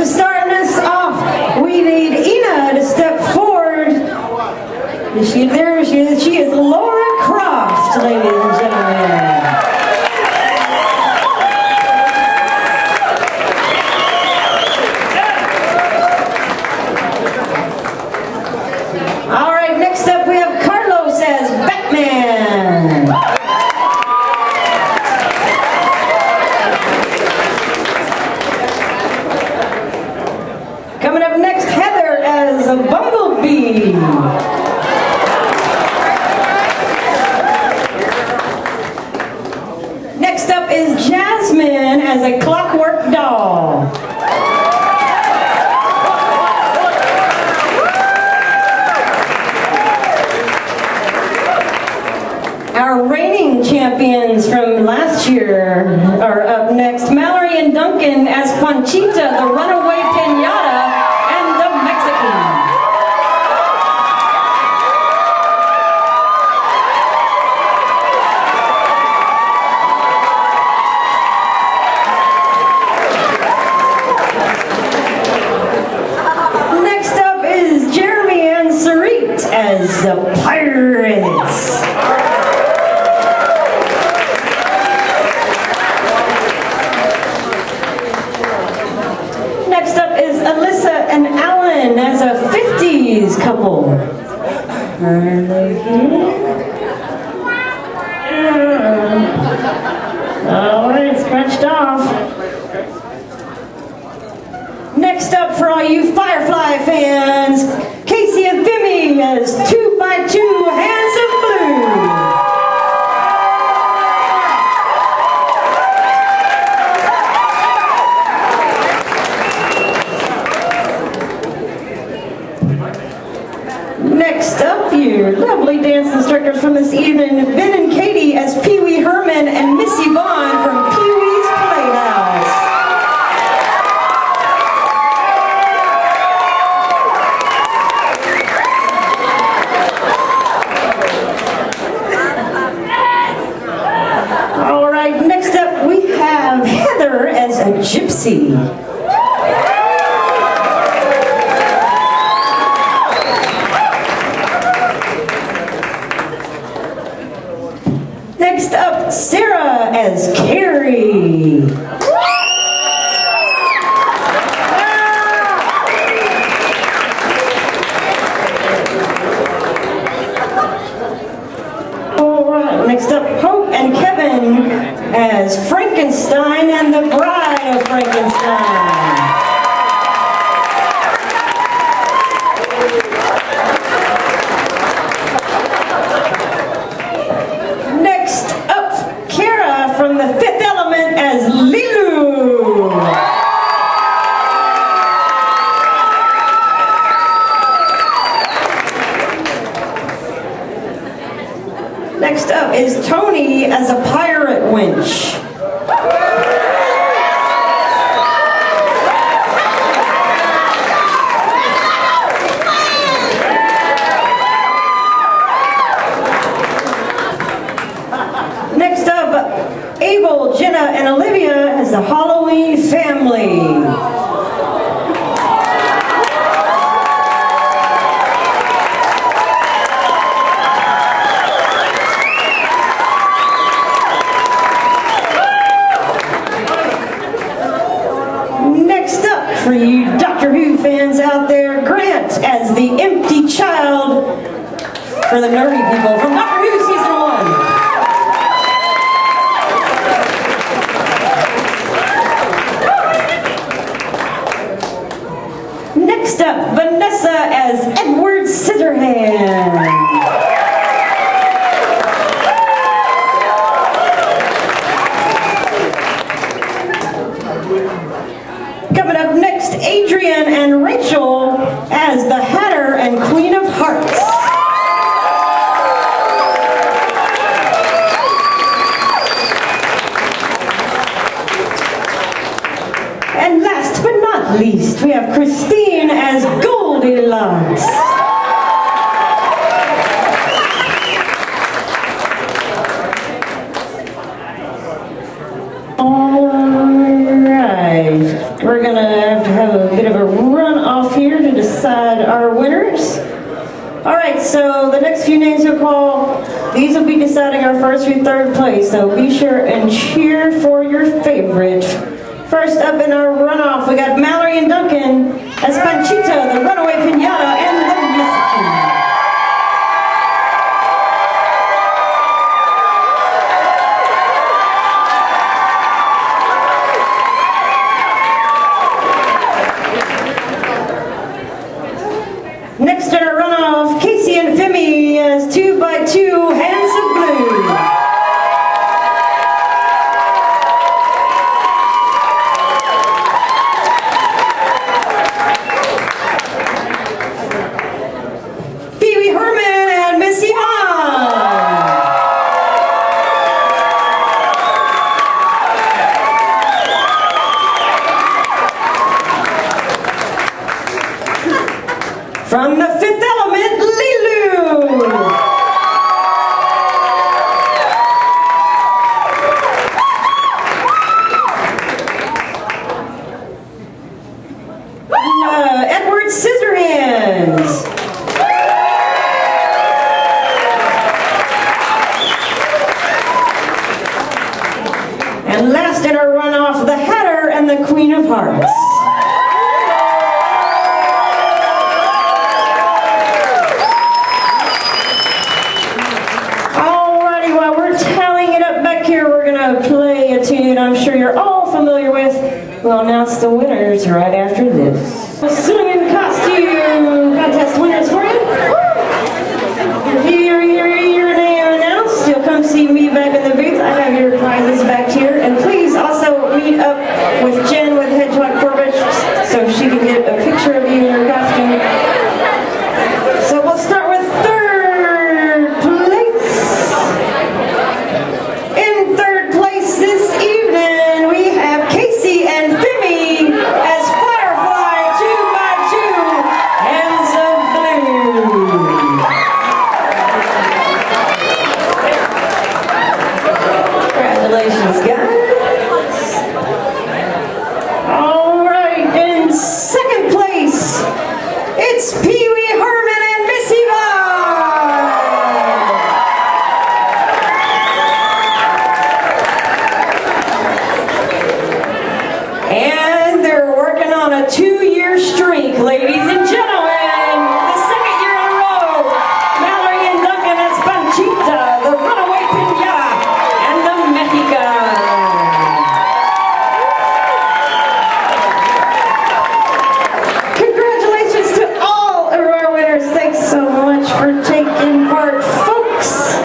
So starting us off, we need Ina to step forward. Is she there? She is. She is Laura Croft, ladies and gentlemen. All right, next up we have Carlos as Batman. Coming up next, Heather as a Bumblebee. Next up is Jasmine as a Clockwork Doll. Our reigning champions from last year are up next. Mallory and Duncan as Panchita, the Runaway Pinata, and the Mexican. Next up is Jeremy and Sarit as the Pirates. Next up is Alyssa and Alan as a 50s couple. Are they here? All right, scratched off. Next up for all you Firefly fans, Casey and Vimy as 2x2 Hands of Blue. Next up, your lovely dance instructors from this evening, Ben and Katie as Pee Wee Herman and Missy Vaughn from Pee Wee's Playhouse. All right, next up we have Heather as a Gypsy. Next up, Sarah as Carrie. All right, next up, Hope and Kevin as Frankenstein and the Bride of Frankenstein. From the Fifth Element as Lilu. Next up is Tony as a pirate winch. Next up, Abel, Jenna, and Olivia as the Halloween family. Next up, for you Doctor Who fans out there, Grant as the empty child for the nerdy people from Doctor Who Season 1. Next up, Vanessa as Edward Scissorhands. Coming up next, Adrian and Rachel as the Hatter and Queen of Hearts. And last but not least, we have Christine as Goldilocks. All right, we're gonna have to have a bit of a run-off here to decide our winners. All right, so the next few names we'll call, these will be deciding our first through third place, so be sure and cheer for your favorite. First up in our runoff, we got Mallory and Duncan as Panchita, the Runaway Pinata, and the Mexican. Next in our runoff, Casey and Femi as 2x2 Hands of Blue. Pee Wee Herman and Missy Hahn. From the Fifth Element, Lilu. Edward Scissorhands. And last in our runoff, the Hatter and the Queen of Hearts. Play a tune I'm sure you're all familiar with. We'll announce the winners right after this. Swimming costume contest winners for you. Hear your name announced. You'll come see me back in the booth. I have your prizes back here. And please also meet up with Jen with Hedgehog Corbett so she can get a picture of you in your costume. So we'll start with third place. In third place this evening, we have Casey and Femi as Firefly 2x2 Hands of Blue. Congratulations, guys. All right, in second place, it's Pee Wee Herman and Missy Hahn. And they're working on a 2